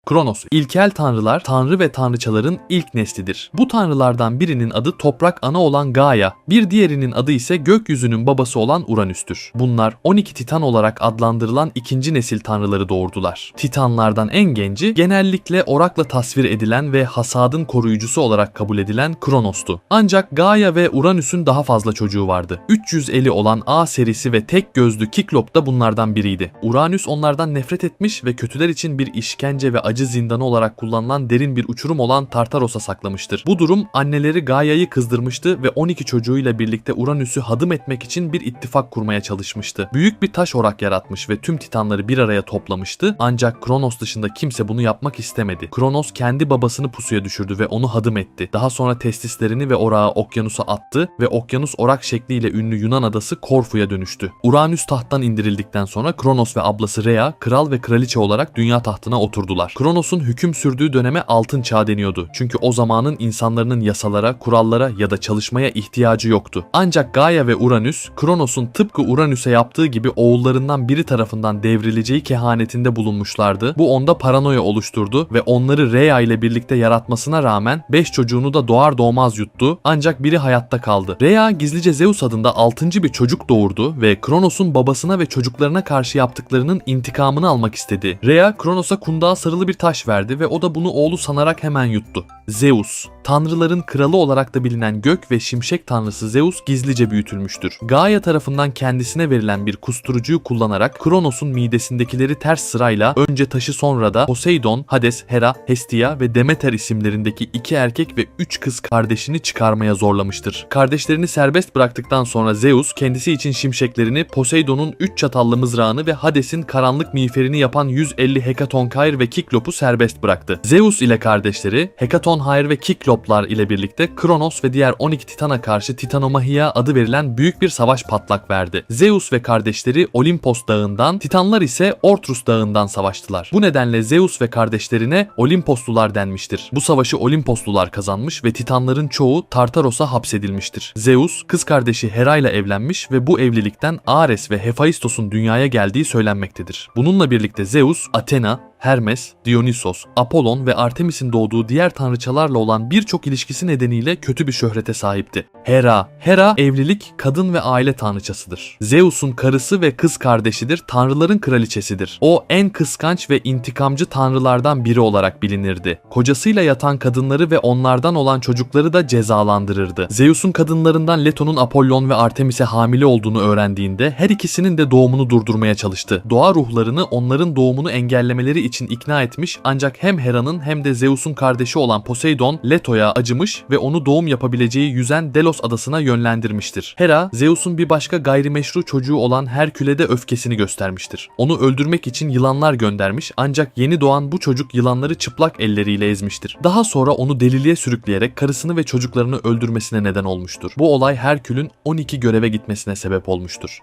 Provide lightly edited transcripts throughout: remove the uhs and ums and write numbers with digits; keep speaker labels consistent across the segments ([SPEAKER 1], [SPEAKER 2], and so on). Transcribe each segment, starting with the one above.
[SPEAKER 1] Kronos, ilkel tanrılar, tanrı ve tanrıçaların ilk neslidir. Bu tanrılardan birinin adı toprak ana olan Gaia, bir diğerinin adı ise gökyüzünün babası olan Uranüs'tür. Bunlar 12 Titan olarak adlandırılan ikinci nesil tanrıları doğurdular. Titanlardan en genci genellikle orakla tasvir edilen ve hasadın koruyucusu olarak kabul edilen Kronos'tu. Ancak Gaia ve Uranüs'ün daha fazla çocuğu vardı. 300 eli olan A serisi ve tek gözlü Kiklop da bunlardan biriydi. Uranüs onlardan nefret etmiş ve kötüler için bir işkence ve acı zindanı olarak kullanılan derin bir uçurum olan Tartaros'a saklamıştır. Bu durum anneleri Gaia'yı kızdırmıştı ve 12 çocuğuyla birlikte Uranüs'ü hadım etmek için bir ittifak kurmaya çalışmıştı. Büyük bir taş orak yaratmış ve tüm Titanları bir araya toplamıştı, ancak Kronos dışında kimse bunu yapmak istemedi. Kronos kendi babasını pusuya düşürdü ve onu hadım etti. Daha sonra testislerini ve orağı okyanusa attı ve okyanus orak şekliyle ünlü Yunan adası Korfu'ya dönüştü. Uranüs tahttan indirildikten sonra Kronos ve ablası Rhea kral ve kraliçe olarak dünya tahtına oturdular. Kronos'un hüküm sürdüğü döneme Altın Çağ deniyordu. Çünkü o zamanın insanların yasalara, kurallara ya da çalışmaya ihtiyacı yoktu. Ancak Gaia ve Uranüs, Kronos'un tıpkı Uranüs'e yaptığı gibi oğullarından biri tarafından devrileceği kehanetinde bulunmuşlardı. Bu onda paranoya oluşturdu ve onları Rhea ile birlikte yaratmasına rağmen 5 çocuğunu da doğar doğmaz yuttu, ancak biri hayatta kaldı. Rhea gizlice Zeus adında 6. bir çocuk doğurdu ve Kronos'un babasına ve çocuklarına karşı yaptıklarının intikamını almak istedi. Rhea, Kronos'a kundağa sarılı bir taş verdi ve o da bunu oğlu sanarak hemen yuttu. Zeus, tanrıların kralı olarak da bilinen gök ve şimşek tanrısı Zeus gizlice büyütülmüştür. Gaia tarafından kendisine verilen bir kusturucuyu kullanarak Kronos'un midesindekileri ters sırayla önce taşı sonra da Poseidon, Hades, Hera, Hestia ve Demeter isimlerindeki 2 erkek ve 3 kız kardeşini çıkarmaya zorlamıştır. Kardeşlerini serbest bıraktıktan sonra Zeus kendisi için şimşeklerini, Poseidon'un 3 çatallı mızrağını ve Hades'in karanlık miğferini yapan 150 Hekatonkair ve Kiklop'u serbest bıraktı. Zeus ile kardeşleri Hekatonhair ve Kikloplar ile birlikte Kronos ve diğer 12 Titan'a karşı Titanomahia adı verilen büyük bir savaş patlak verdi. Zeus ve kardeşleri Olimpos dağından, Titanlar ise Ortrus dağından savaştılar. Bu nedenle Zeus ve kardeşlerine Olimposlular denmiştir. Bu savaşı Olimposlular kazanmış ve Titanların çoğu Tartaros'a hapsedilmiştir. Zeus kız kardeşi Hera ile evlenmiş ve bu evlilikten Ares ve Hephaistos'un dünyaya geldiği söylenmektedir. Bununla birlikte Zeus, Athena, Hermes, Dionysos, Apollon ve Artemis'in doğduğu diğer tanrıçalarla olan birçok ilişkisi nedeniyle kötü bir şöhrete sahipti. Hera evlilik, kadın ve aile tanrıçasıdır. Zeus'un karısı ve kız kardeşidir, tanrıların kraliçesidir. O en kıskanç ve intikamcı tanrılardan biri olarak bilinirdi. Kocasıyla yatan kadınları ve onlardan olan çocukları da cezalandırırdı. Zeus'un kadınlarından Leto'nun Apollon ve Artemis'e hamile olduğunu öğrendiğinde her ikisinin de doğumunu durdurmaya çalıştı. Doğa ruhlarını onların doğumunu engellemeleri için ikna etmiş, ancak hem Hera'nın hem de Zeus'un kardeşi olan Poseidon Leto'ya acımış ve onu doğum yapabileceği yüzen Delos adasına yönlendirmiştir. Hera, Zeus'un bir başka gayrimeşru çocuğu olan Herkül'e de öfkesini göstermiştir. Onu öldürmek için yılanlar göndermiş, ancak yeni doğan bu çocuk yılanları çıplak elleriyle ezmiştir. Daha sonra onu deliliğe sürükleyerek karısını ve çocuklarını öldürmesine neden olmuştur. Bu olay Herkül'ün 12 göreve gitmesine sebep olmuştur.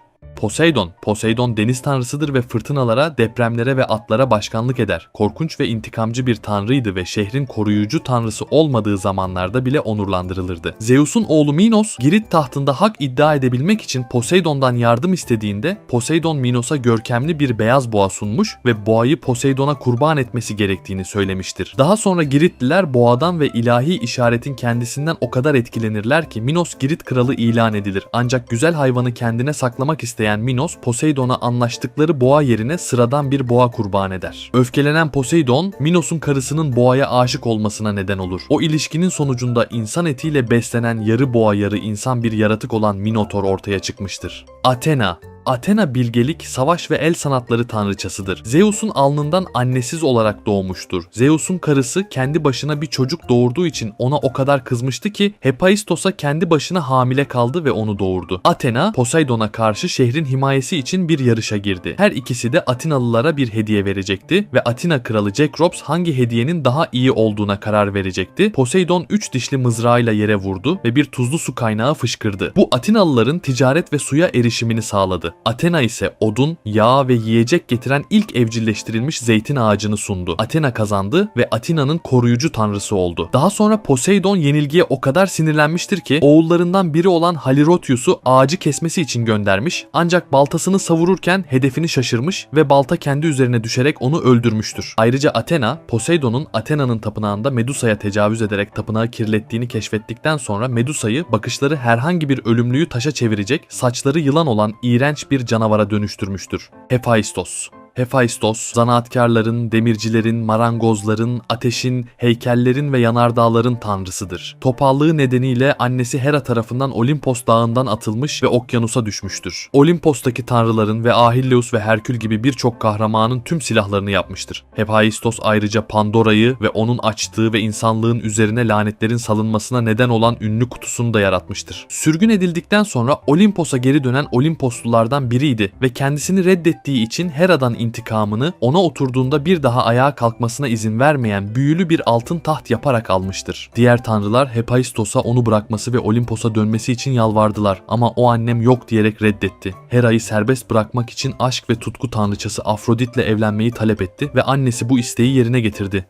[SPEAKER 1] Poseidon deniz tanrısıdır ve fırtınalara, depremlere ve atlara başkanlık eder. Korkunç ve intikamcı bir tanrıydı ve şehrin koruyucu tanrısı olmadığı zamanlarda bile onurlandırılırdı. Zeus'un oğlu Minos, Girit tahtında hak iddia edebilmek için Poseidon'dan yardım istediğinde Poseidon Minos'a görkemli bir beyaz boğa sunmuş ve boğayı Poseidon'a kurban etmesi gerektiğini söylemiştir. Daha sonra Giritliler boğadan ve ilahi işaretin kendisinden o kadar etkilenirler ki Minos Girit kralı ilan edilir. Ancak güzel hayvanı kendine saklamak isteyen Minos, Poseidon'a anlaştıkları boğa yerine sıradan bir boğa kurban eder. Öfkelenen Poseidon, Minos'un karısının boğaya aşık olmasına neden olur. O ilişkinin sonucunda insan etiyle beslenen yarı boğa yarı insan bir yaratık olan Minotor ortaya çıkmıştır. Athena bilgelik, savaş ve el sanatları tanrıçasıdır. Zeus'un alnından annesiz olarak doğmuştur. Zeus'un karısı kendi başına bir çocuk doğurduğu için ona o kadar kızmıştı ki Hephaistos'a kendi başına hamile kaldı ve onu doğurdu. Athena, Poseidon'a karşı şehrin himayesi için bir yarışa girdi. Her ikisi de Atinalılara bir hediye verecekti ve Atina kralı Cekrops hangi hediyenin daha iyi olduğuna karar verecekti. Poseidon 3 dişli mızrağıyla yere vurdu ve bir tuzlu su kaynağı fışkırdı. Bu Atinalıların ticaret ve suya erişimini sağladı. Athena ise odun, yağ ve yiyecek getiren ilk evcilleştirilmiş zeytin ağacını sundu. Athena kazandı ve Atina'nın koruyucu tanrısı oldu. Daha sonra Poseidon yenilgiye o kadar sinirlenmiştir ki oğullarından biri olan Halirotius'u ağacı kesmesi için göndermiş, ancak baltasını savururken hedefini şaşırmış ve balta kendi üzerine düşerek onu öldürmüştür. Ayrıca Athena, Poseidon'un Athena'nın tapınağında Medusa'ya tecavüz ederek tapınağı kirlettiğini keşfettikten sonra Medusa'yı bakışları herhangi bir ölümlüyü taşa çevirecek, saçları yılan olan iğrenç bir canavara dönüştürmüştür. Hephaistos. Hephaistos, zanaatkarların, demircilerin, marangozların, ateşin, heykellerin ve yanardağların tanrısıdır. Topallığı nedeniyle annesi Hera tarafından Olimpos dağından atılmış ve okyanusa düşmüştür. Olimpos'taki tanrıların ve Ahilleus ve Herkül gibi birçok kahramanın tüm silahlarını yapmıştır. Hephaistos ayrıca Pandora'yı ve onun açtığı ve insanlığın üzerine lanetlerin salınmasına neden olan ünlü kutusunu da yaratmıştır. Sürgün edildikten sonra Olimpos'a geri dönen Olimposlulardan biriydi ve kendisini reddettiği için Hera'dan intikamını ona oturduğunda bir daha ayağa kalkmasına izin vermeyen büyülü bir altın taht yaparak almıştır. Diğer tanrılar Hephaistos'a onu bırakması ve Olimpos'a dönmesi için yalvardılar ama o annem yok diyerek reddetti. Hera'yı serbest bırakmak için aşk ve tutku tanrıçası Afrodit'le evlenmeyi talep etti ve annesi bu isteği yerine getirdi.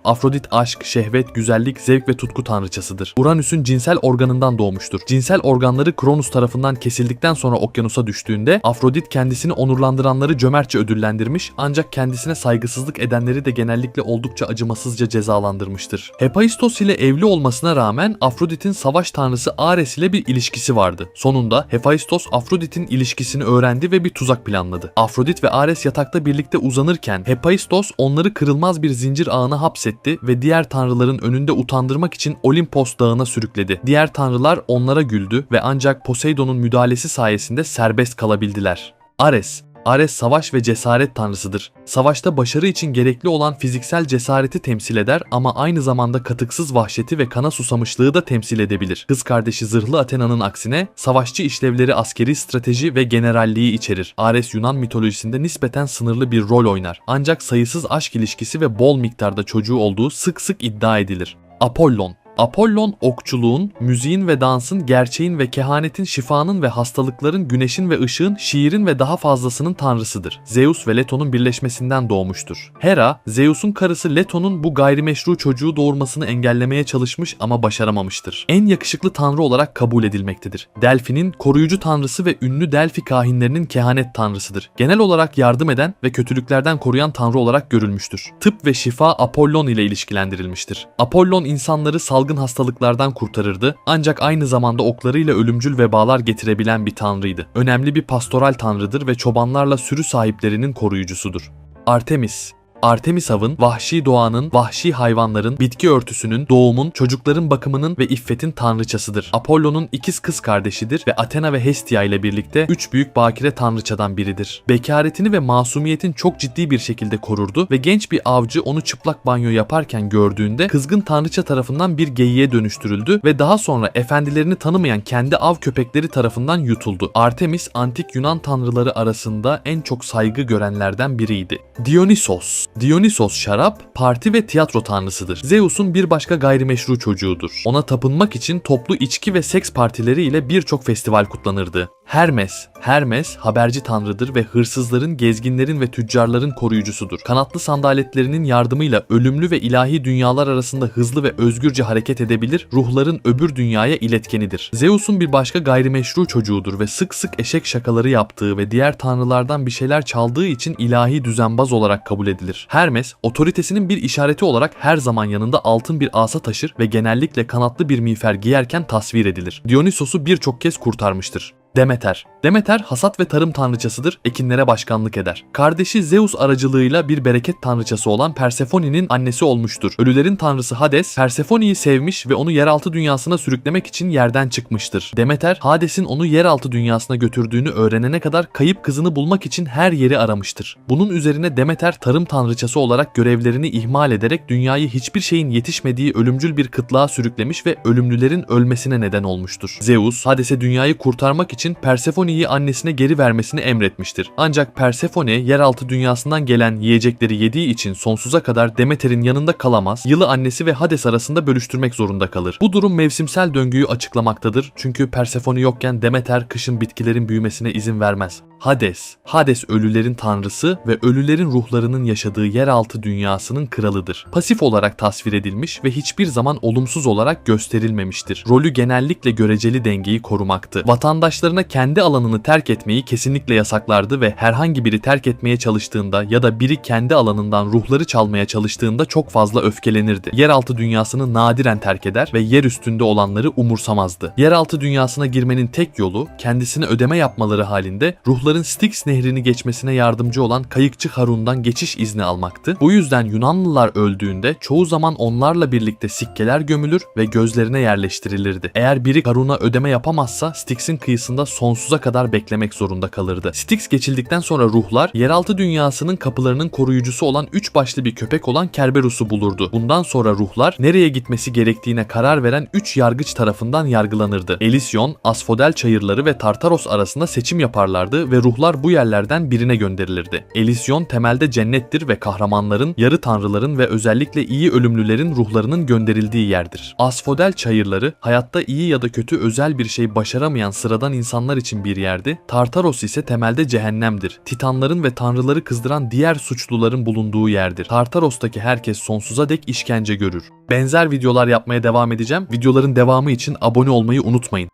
[SPEAKER 1] Afrodit aşk, şehvet, güzellik, zevk ve tutku tanrıçasıdır. Uranüs'ün cinsel organından doğmuştur. Cinsel organları Kronos tarafından kesildikten sonra okyanusa düştüğünde Afrodit kendisini onurlandıranları cömertçe ödüllendirmiş, ancak kendisine saygısızlık edenleri de genellikle oldukça acımasızca cezalandırmıştır. Hephaistos ile evli olmasına rağmen Afrodit'in savaş tanrısı Ares ile bir ilişkisi vardı. Sonunda Hephaistos Afrodit'in ilişkisini öğrendi ve bir tuzak planladı. Afrodit ve Ares yatakta birlikte uzanırken Hephaistos onları kırılmaz bir zincir ağına hapsetti ve diğer tanrıların önünde utandırmak için Olimpos dağına sürükledi. Diğer tanrılar onlara güldü ve ancak Poseidon'un müdahalesi sayesinde serbest kalabildiler. Ares savaş ve cesaret tanrısıdır. Savaşta başarı için gerekli olan fiziksel cesareti temsil eder ama aynı zamanda katıksız vahşeti ve kana susamışlığı da temsil edebilir. Kız kardeşi zırhlı Athena'nın aksine savaşçı işlevleri askeri strateji ve generalliği içerir. Ares Yunan mitolojisinde nispeten sınırlı bir rol oynar. Ancak sayısız aşk ilişkisi ve bol miktarda çocuğu olduğu sık sık iddia edilir. Apollon okçuluğun, müziğin ve dansın, gerçeğin ve kehanetin, şifanın ve hastalıkların, güneşin ve ışığın, şiirin ve daha fazlasının tanrısıdır. Zeus ve Leto'nun birleşmesinden doğmuştur. Hera, Zeus'un karısı Leto'nun bu gayrimeşru çocuğu doğurmasını engellemeye çalışmış ama başaramamıştır. En yakışıklı tanrı olarak kabul edilmektedir. Delphi'nin koruyucu tanrısı ve ünlü Delphi kahinlerinin kehanet tanrısıdır. Genel olarak yardım eden ve kötülüklerden koruyan tanrı olarak görülmüştür. Tıp ve şifa Apollon ile ilişkilendirilmiştir. Apollon insanları salgın hastalıklardan kurtarırdı, ancak aynı zamanda oklarıyla ölümcül vebalar getirebilen bir tanrıydı. Önemli bir pastoral tanrıdır ve çobanlarla sürü sahiplerinin koruyucusudur. Artemis avın, vahşi doğanın, vahşi hayvanların, bitki örtüsünün, doğumun, çocukların bakımının ve iffetin tanrıçasıdır. Apollon'un ikiz kız kardeşidir ve Athena ve Hestia ile birlikte üç büyük bakire tanrıçadan biridir. Bekaretini ve masumiyetin çok ciddi bir şekilde korurdu ve genç bir avcı onu çıplak banyo yaparken gördüğünde kızgın tanrıça tarafından bir geyiğe dönüştürüldü ve daha sonra efendilerini tanımayan kendi av köpekleri tarafından yutuldu. Artemis, antik Yunan tanrıları arasında en çok saygı görenlerden biriydi. Dionysos şarap, parti ve tiyatro tanrısıdır. Zeus'un bir başka gayrimeşru çocuğudur. Ona tapınmak için toplu içki ve seks partileri ile birçok festival kutlanırdı. Hermes haberci tanrıdır ve hırsızların, gezginlerin ve tüccarların koruyucusudur. Kanatlı sandaletlerinin yardımıyla ölümlü ve ilahi dünyalar arasında hızlı ve özgürce hareket edebilir, ruhların öbür dünyaya iletkenidir. Zeus'un bir başka gayrimeşru çocuğudur ve sık sık eşek şakaları yaptığı ve diğer tanrılardan bir şeyler çaldığı için ilahi düzenbaz olarak kabul edilir. Hermes, otoritesinin bir işareti olarak her zaman yanında altın bir asa taşır ve genellikle kanatlı bir miğfer giyerken tasvir edilir. Dionysos'u birçok kez kurtarmıştır. Demeter hasat ve tarım tanrıçasıdır, ekinlere başkanlık eder. Kardeşi Zeus aracılığıyla bir bereket tanrıçası olan Persephone'nin annesi olmuştur. Ölülerin tanrısı Hades, Persephone'yi sevmiş ve onu yeraltı dünyasına sürüklemek için yerden çıkmıştır. Demeter, Hades'in onu yeraltı dünyasına götürdüğünü öğrenene kadar kayıp kızını bulmak için her yeri aramıştır. Bunun üzerine Demeter, tarım tanrıçası olarak görevlerini ihmal ederek dünyayı hiçbir şeyin yetişmediği ölümcül bir kıtlığa sürüklemiş ve ölümlülerin ölmesine neden olmuştur. Zeus, Hades'e dünyayı kurtarmak için için Persephone'yi annesine geri vermesini emretmiştir. Ancak Persefone yeraltı dünyasından gelen yiyecekleri yediği için sonsuza kadar Demeter'in yanında kalamaz, yılı annesi ve Hades arasında bölüştürmek zorunda kalır. Bu durum mevsimsel döngüyü açıklamaktadır çünkü Persefone yokken Demeter kışın bitkilerin büyümesine izin vermez. Hades ölülerin tanrısı ve ölülerin ruhlarının yaşadığı yeraltı dünyasının kralıdır. Pasif olarak tasvir edilmiş ve hiçbir zaman olumsuz olarak gösterilmemiştir. Rolü genellikle göreceli dengeyi korumaktı. Vatandaşlarına kendi alanını terk etmeyi kesinlikle yasaklardı ve herhangi biri terk etmeye çalıştığında ya da biri kendi alanından ruhları çalmaya çalıştığında çok fazla öfkelenirdi. Yeraltı dünyasını nadiren terk eder ve yer üstünde olanları umursamazdı. Yeraltı dünyasına girmenin tek yolu kendisine ödeme yapmaları halinde ruhların Styx nehrini geçmesine yardımcı olan kayıkçı Harun'dan geçiş izni almaktı. Bu yüzden Yunanlılar öldüğünde çoğu zaman onlarla birlikte sikkeler gömülür ve gözlerine yerleştirilirdi. Eğer biri Harun'a ödeme yapamazsa Styx'in kıyısında sonsuza kadar beklemek zorunda kalırdı. Styx geçildikten sonra ruhlar yeraltı dünyasının kapılarının koruyucusu olan 3 başlı bir köpek olan Kerberus'u bulurdu. Bundan sonra ruhlar nereye gitmesi gerektiğine karar veren 3 yargıç tarafından yargılanırdı. Elysion, Asphodel çayırları ve Tartaros arasında seçim yaparlardı ve ruhlar bu yerlerden birine gönderilirdi. Elysion temelde cennettir ve kahramanların, yarı tanrıların ve özellikle iyi ölümlülerin ruhlarının gönderildiği yerdir. Asphodel çayırları hayatta iyi ya da kötü özel bir şey başaramayan sıradan insanlar için bir yerdi. Tartaros ise temelde cehennemdir. Titanların ve tanrıları kızdıran diğer suçluların bulunduğu yerdir. Tartaros'taki herkes sonsuza dek işkence görür. Benzer videolar yapmaya devam edeceğim. Videoların devamı için abone olmayı unutmayın.